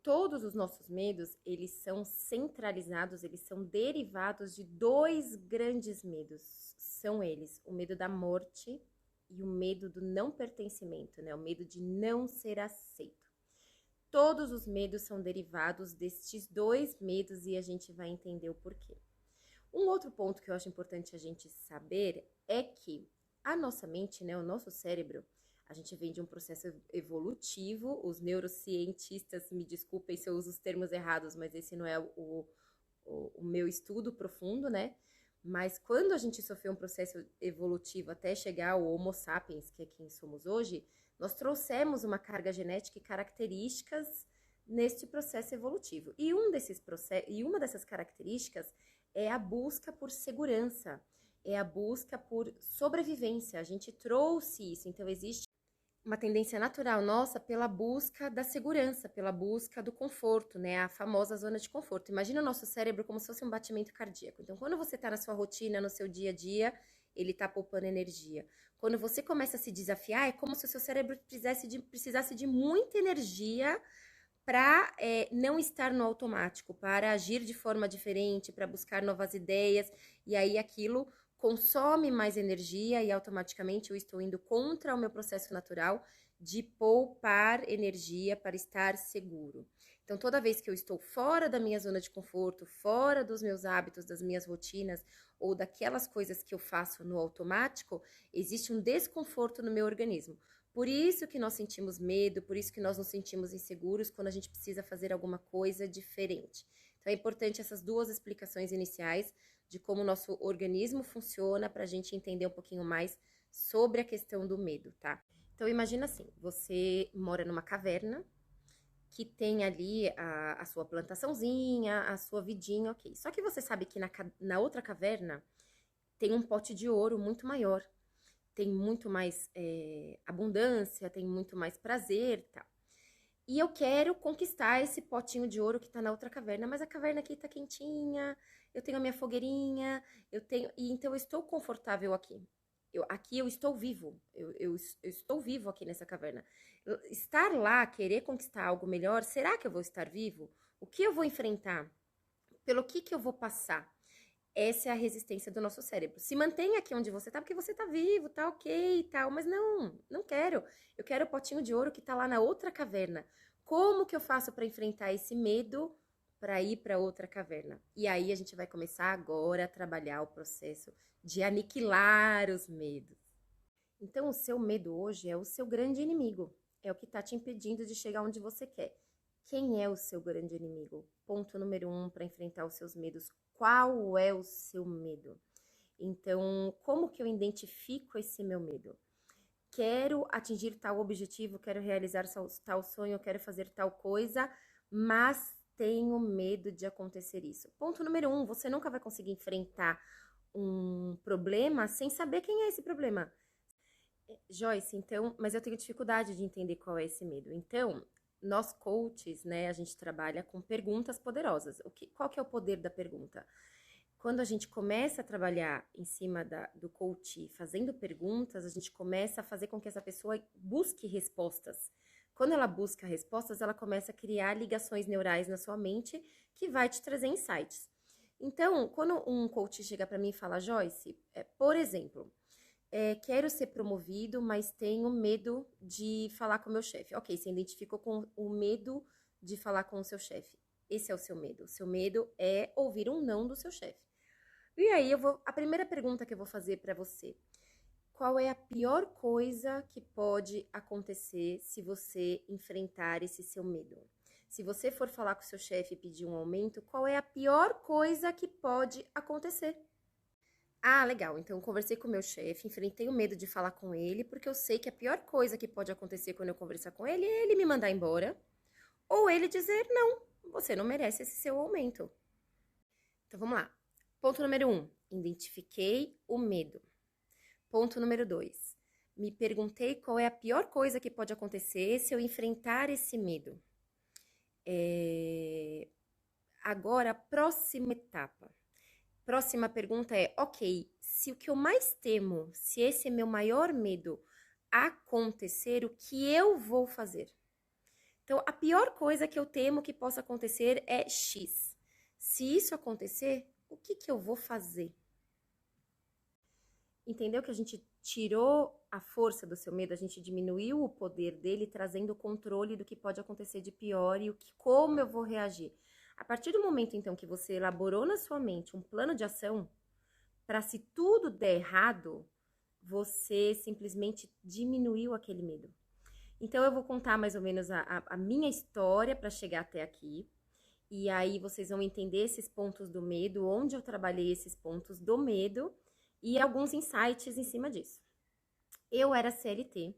todos os nossos medos, eles são centralizados, eles são derivados de dois grandes medos. São eles, o medo da morte e o medo do não pertencimento, né? O medo de não ser aceito. Todos os medos são derivados destes dois medos e a gente vai entender o porquê. Um outro ponto que eu acho importante a gente saber é que a nossa mente, né, o nosso cérebro, a gente vem de um processo evolutivo. Os neurocientistas, me desculpem se eu uso os termos errados, mas esse não é o meu estudo profundo, né? Mas quando a gente sofreu um processo evolutivo até chegar ao Homo sapiens, que é quem somos hoje, nós trouxemos uma carga genética e características neste processo evolutivo. E uma dessas características é a busca por segurança, é a busca por sobrevivência. A gente trouxe isso, então existe uma tendência natural nossa pela busca da segurança, pela busca do conforto, né? A famosa zona de conforto. Imagina o nosso cérebro como se fosse um batimento cardíaco. Então, quando você está na sua rotina, no seu dia a dia, ele está poupando energia. Quando você começa a se desafiar, é como se o seu cérebro precisasse de muita energia para não estar no automático, para agir de forma diferente, para buscar novas ideias, e aí aquilo consome mais energia e automaticamente eu estou indo contra o meu processo natural de poupar energia para estar seguro. Então, toda vez que eu estou fora da minha zona de conforto, fora dos meus hábitos, das minhas rotinas ou daquelas coisas que eu faço no automático, existe um desconforto no meu organismo. Por isso que nós sentimos medo, por isso que nós nos sentimos inseguros quando a gente precisa fazer alguma coisa diferente. Então, é importante essas duas explicações iniciais de como o nosso organismo funciona para a gente entender um pouquinho mais sobre a questão do medo, tá? Então, imagina assim, você mora numa caverna que tem ali a sua plantaçãozinha, a sua vidinha, ok. Só que você sabe que na outra caverna tem um pote de ouro muito maior, tem muito mais abundância, tem muito mais prazer e tal. E eu quero conquistar esse potinho de ouro que tá na outra caverna, mas a caverna aqui tá quentinha, eu tenho a minha fogueirinha, então eu estou confortável aqui. Aqui eu estou vivo, eu estou vivo aqui nessa caverna. Estar lá, querer conquistar algo melhor, será que eu vou estar vivo? O que eu vou enfrentar? Pelo que eu vou passar? Essa é a resistência do nosso cérebro. Se mantenha aqui onde você tá, porque você tá vivo, tá ok e tal, mas não quero. Eu quero o potinho de ouro que tá lá na outra caverna. Como que eu faço para enfrentar esse medo para ir para outra caverna? E aí a gente vai começar agora a trabalhar o processo de aniquilar os medos. Então, o seu medo hoje é o seu grande inimigo. É o que tá te impedindo de chegar onde você quer. Quem é o seu grande inimigo? Ponto número 1 para enfrentar os seus medos. Qual é o seu medo? Então, como que eu identifico esse meu medo? Quero atingir tal objetivo, quero realizar tal sonho, quero fazer tal coisa, mas tenho medo de acontecer isso. Ponto número 1, você nunca vai conseguir enfrentar um problema sem saber quem é esse problema. Joyce, então, mas eu tenho dificuldade de entender qual é esse medo. Então, nós coaches, né, a gente trabalha com perguntas poderosas. Qual que é o poder da pergunta? Quando a gente começa a trabalhar em cima do coach fazendo perguntas, a gente começa a fazer com que essa pessoa busque respostas. Quando ela busca respostas, ela começa a criar ligações neurais na sua mente que vai te trazer insights. Então, quando um coach chega para mim e fala, Joyce, por exemplo, quero ser promovido, mas tenho medo de falar com o meu chefe. Ok, você identificou com o medo de falar com o seu chefe. Esse é o seu medo. O seu medo é ouvir um não do seu chefe. E aí, a primeira pergunta que eu vou fazer para você. Qual é a pior coisa que pode acontecer se você enfrentar esse seu medo? Se você for falar com o seu chefe e pedir um aumento, qual é a pior coisa que pode acontecer? Ah, legal. Então, conversei com o meu chefe, enfrentei o medo de falar com ele, porque eu sei que a pior coisa que pode acontecer quando eu conversar com ele é ele me mandar embora, ou ele dizer, não, você não merece esse seu aumento. Então, vamos lá. Ponto número 1, identifiquei o medo. Ponto número 2, me perguntei qual é a pior coisa que pode acontecer se eu enfrentar esse medo. Agora, a próxima etapa. Próxima pergunta é, ok, se o que eu mais temo, se esse é meu maior medo acontecer, o que eu vou fazer? Então, a pior coisa que eu temo que possa acontecer é X. Se isso acontecer, o que eu vou fazer? Entendeu que a gente tirou a força do seu medo, a gente diminuiu o poder dele, trazendo o controle do que pode acontecer de pior e como eu vou reagir. A partir do momento, então, que você elaborou na sua mente um plano de ação, para se tudo der errado, você simplesmente diminuiu aquele medo. Então, eu vou contar mais ou menos a minha história para chegar até aqui. E aí vocês vão entender esses pontos do medo, onde eu trabalhei esses pontos do medo e alguns insights em cima disso. Eu era CLT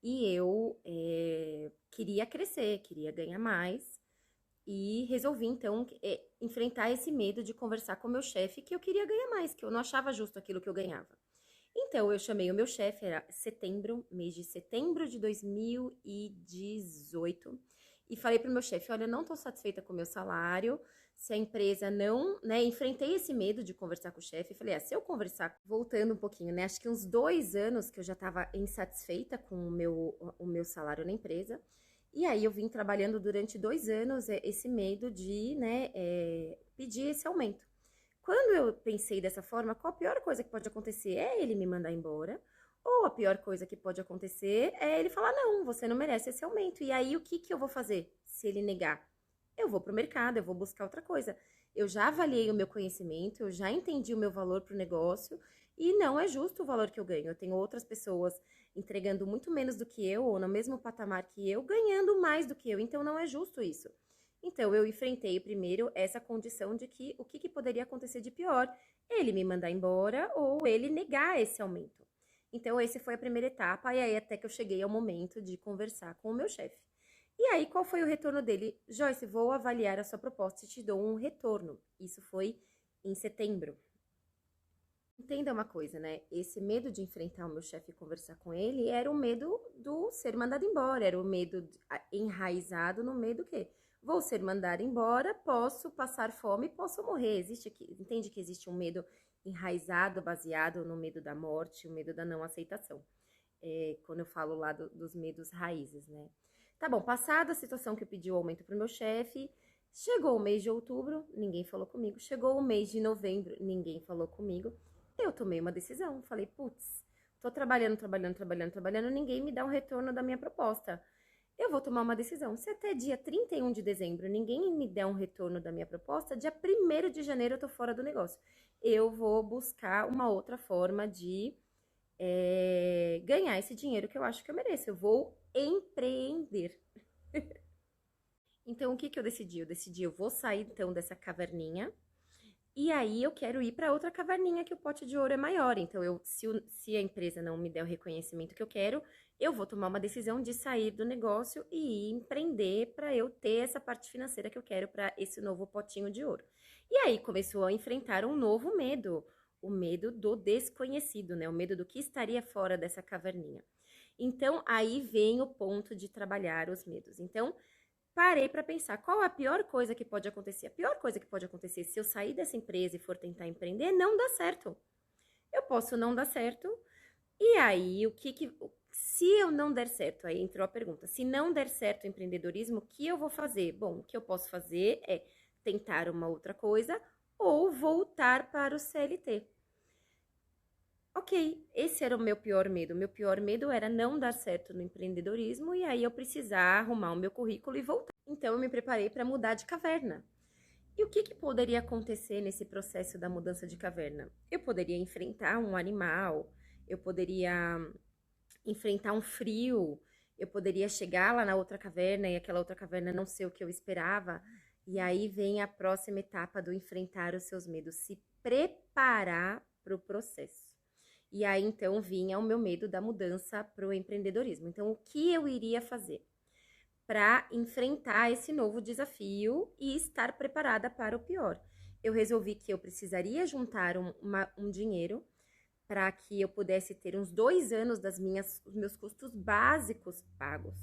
e eu queria crescer, queria ganhar mais e resolvi então enfrentar esse medo de conversar com o meu chefe que eu queria ganhar mais, que eu não achava justo aquilo que eu ganhava. Então eu chamei o meu chefe, era mês de setembro de 2018, e falei pro meu chefe, olha, eu não tô satisfeita com o meu salário, se a empresa não, né, enfrentei esse medo de conversar com o chefe, e falei, se eu conversar, voltando um pouquinho, né, acho que uns 2 anos que eu já tava insatisfeita com o meu salário na empresa, e aí eu vim trabalhando durante 2 anos esse medo de, né, pedir esse aumento. Quando eu pensei dessa forma, qual a pior coisa que pode acontecer? É ele me mandar embora, ou a pior coisa que pode acontecer é ele falar, não, você não merece esse aumento. E aí, o que eu vou fazer se ele negar? Eu vou pro mercado, eu vou buscar outra coisa. Eu já avaliei o meu conhecimento, eu já entendi o meu valor pro negócio, e não é justo o valor que eu ganho. Eu tenho outras pessoas entregando muito menos do que eu, ou no mesmo patamar que eu, ganhando mais do que eu. Então, não é justo isso. Então, eu enfrentei primeiro essa condição de que o que poderia acontecer de pior? Ele me mandar embora ou ele negar esse aumento. Então, essa foi a primeira etapa, e aí até que eu cheguei ao momento de conversar com o meu chefe. E aí, qual foi o retorno dele? Joyce, vou avaliar a sua proposta e te dou um retorno. Isso foi em setembro. Entenda uma coisa, né? Esse medo de enfrentar o meu chefe e conversar com ele era o medo do ser mandado embora, era o medo enraizado no medo que vou ser mandada embora, posso passar fome, posso morrer. Entende que existe um medo enraizado, baseado no medo da morte, o medo da não aceitação. Quando eu falo lá dos medos raízes, né? Tá bom, passada a situação que eu pedi o aumento pro meu chefe, chegou o mês de outubro, ninguém falou comigo. Chegou o mês de novembro, ninguém falou comigo. Eu tomei uma decisão, falei, putz, tô trabalhando, ninguém me dá um retorno da minha proposta. Eu vou tomar uma decisão. Se até dia 31 de dezembro ninguém me der um retorno da minha proposta, dia 1º de janeiro eu tô fora do negócio. Eu vou buscar uma outra forma de ganhar esse dinheiro que eu acho que eu mereço. Eu vou empreender. Então, o que eu decidi? Eu vou sair então dessa caverninha. E aí eu quero ir para outra caverninha que o pote de ouro é maior. Então, se a empresa não me der o reconhecimento que eu quero, eu vou tomar uma decisão de sair do negócio e empreender para eu ter essa parte financeira que eu quero para esse novo potinho de ouro. E aí começou a enfrentar um novo medo, o medo do desconhecido, né? O medo do que estaria fora dessa caverninha. Então, aí vem o ponto de trabalhar os medos. Então, parei para pensar qual a pior coisa que pode acontecer. A pior coisa que pode acontecer se eu sair dessa empresa e for tentar empreender, não dá certo. Eu posso não dar certo. E aí, se eu não der certo, aí entrou a pergunta, se não der certo o empreendedorismo, o que eu vou fazer? Bom, o que eu posso fazer é tentar uma outra coisa ou voltar para o CLT. Ok, esse era o meu pior medo. O meu pior medo era não dar certo no empreendedorismo e aí eu precisar arrumar o meu currículo e voltar. Então, eu me preparei para mudar de caverna. E o que poderia acontecer nesse processo da mudança de caverna? Eu poderia enfrentar um animal, eu poderia enfrentar um frio, eu poderia chegar lá na outra caverna e aquela outra caverna não ser o que eu esperava. E aí vem a próxima etapa do enfrentar os seus medos, se preparar para o processo. E aí, então, vinha o meu medo da mudança para o empreendedorismo. Então, o que eu iria fazer para enfrentar esse novo desafio e estar preparada para o pior? Eu resolvi que eu precisaria juntar um dinheiro para que eu pudesse ter uns 2 anos dos meus custos básicos pagos.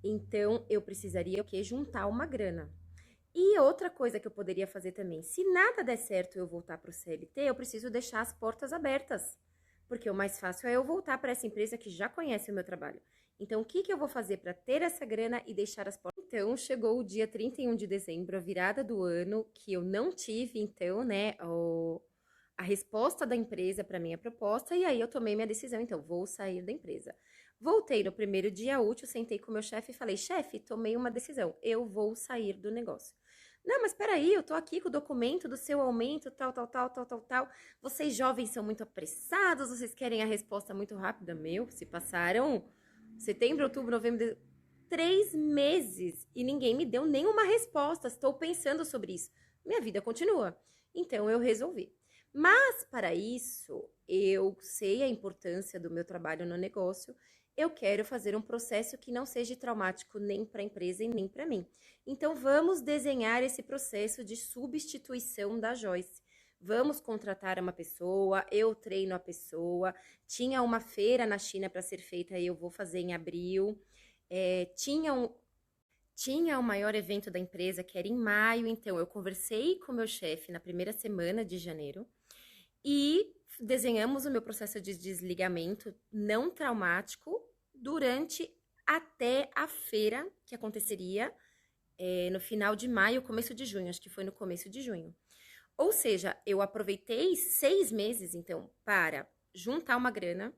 Então, eu precisaria o quê? Juntar uma grana. E outra coisa que eu poderia fazer também, se nada der certo eu voltar para o CLT, eu preciso deixar as portas abertas. Porque o mais fácil é eu voltar para essa empresa que já conhece o meu trabalho. Então, o que que eu vou fazer para ter essa grana e deixar as portas? Então, chegou o dia 31 de dezembro, a virada do ano, que eu não tive, então, né, a resposta da empresa para minha proposta, e aí eu tomei minha decisão, então, vou sair da empresa. Voltei no primeiro dia útil, sentei com o meu chefe e falei, chefe, tomei uma decisão, eu vou sair do negócio. Não, mas peraí, eu tô aqui com o documento do seu aumento, tal. Vocês jovens são muito apressados, vocês querem a resposta muito rápida. Meu, se passaram setembro, outubro, novembro, 3 meses e ninguém me deu nenhuma resposta. Estou pensando sobre isso. Minha vida continua. Então eu resolvi. Mas para isso, eu sei a importância do meu trabalho no negócio. Eu quero fazer um processo que não seja traumático nem para a empresa e nem para mim. Então vamos desenhar esse processo de substituição da Joyce. Vamos contratar uma pessoa, eu treino a pessoa. Tinha uma feira na China para ser feita e eu vou fazer em abril. Tinha o maior evento da empresa que era em maio, então eu conversei com o meu chefe na primeira semana de janeiro e desenhamos o meu processo de desligamento não traumático durante até a feira que aconteceria no final de maio, começo de junho, acho que foi no começo de junho. Ou seja, eu aproveitei 6 meses, então, para juntar uma grana.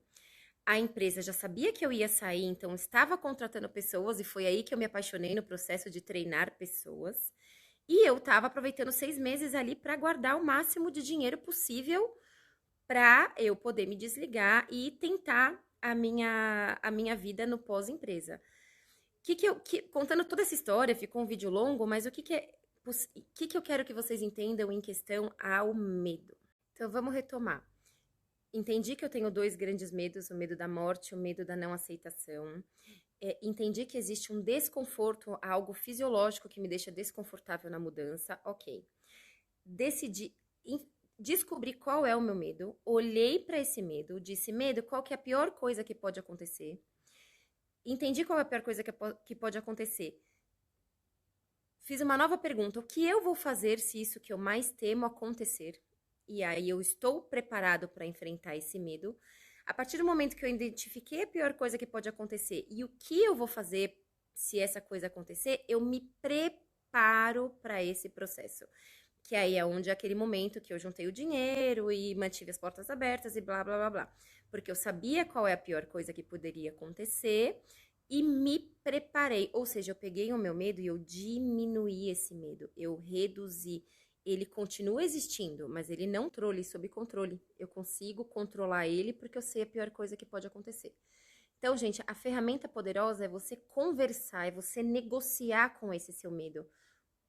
A empresa já sabia que eu ia sair, então estava contratando pessoas e foi aí que eu me apaixonei no processo de treinar pessoas. E eu estava aproveitando 6 meses ali para guardar o máximo de dinheiro possível para eu poder me desligar e tentar a minha vida no pós-empresa. Contando toda essa história, ficou um vídeo longo, mas o que eu quero que vocês entendam em questão ao medo? Então, vamos retomar. Entendi que eu tenho 2 grandes medos, o medo da morte e o medo da não aceitação. Entendi que existe um desconforto, algo fisiológico que me deixa desconfortável na mudança. Ok. Descobri qual é o meu medo, olhei para esse medo, disse, medo, qual que é a pior coisa que pode acontecer? Entendi qual é a pior coisa que pode acontecer. Fiz uma nova pergunta, o que eu vou fazer se isso que eu mais temo acontecer? E aí eu estou preparado para enfrentar esse medo. A partir do momento que eu identifiquei a pior coisa que pode acontecer e o que eu vou fazer se essa coisa acontecer, eu me preparo para esse processo. Que aí é onde é aquele momento que eu juntei o dinheiro e mantive as portas abertas e blá, blá, blá, blá. Porque eu sabia qual é a pior coisa que poderia acontecer e me preparei. Ou seja, eu peguei o meu medo e eu diminuí esse medo. Eu reduzi. Ele continua existindo, mas ele não controle sob controle. Eu consigo controlar ele porque eu sei a pior coisa que pode acontecer. Então, gente, a ferramenta poderosa é você conversar, é você negociar com esse seu medo.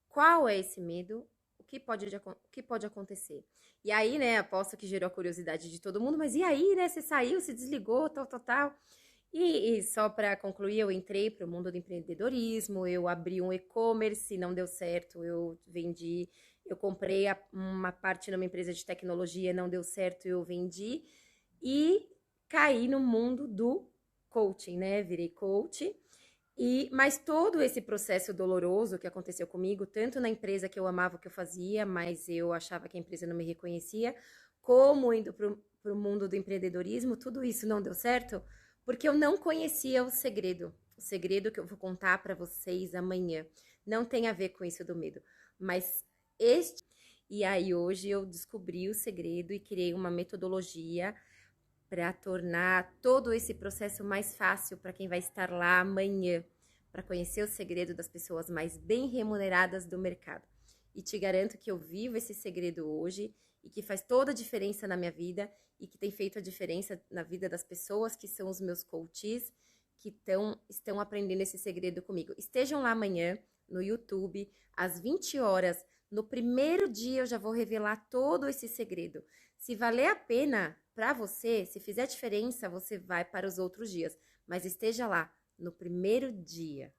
Qual é esse medo? O que pode acontecer? E aí, né, aposto que gerou a curiosidade de todo mundo, mas e aí, né, você saiu, se desligou, tal. E só para concluir, eu entrei para o mundo do empreendedorismo, eu abri um e-commerce, não deu certo, eu vendi, eu comprei uma parte numa empresa de tecnologia, não deu certo, eu vendi e caí no mundo do coaching, né? Virei coach. Mas todo esse processo doloroso que aconteceu comigo, tanto na empresa que eu amava o que eu fazia, mas eu achava que a empresa não me reconhecia, como indo para o mundo do empreendedorismo, tudo isso não deu certo, porque eu não conhecia o segredo que eu vou contar para vocês amanhã. Não tem a ver com isso do medo, mas E aí hoje eu descobri o segredo e criei uma metodologia para tornar todo esse processo mais fácil para quem vai estar lá amanhã, para conhecer o segredo das pessoas mais bem remuneradas do mercado. E te garanto que eu vivo esse segredo hoje e que faz toda a diferença na minha vida e que tem feito a diferença na vida das pessoas que são os meus coaches, que estão aprendendo esse segredo comigo. Estejam lá amanhã no YouTube, às 20 horas. No primeiro dia eu já vou revelar todo esse segredo. Se valer a pena para você, se fizer diferença, você vai para os outros dias. Mas esteja lá no primeiro dia.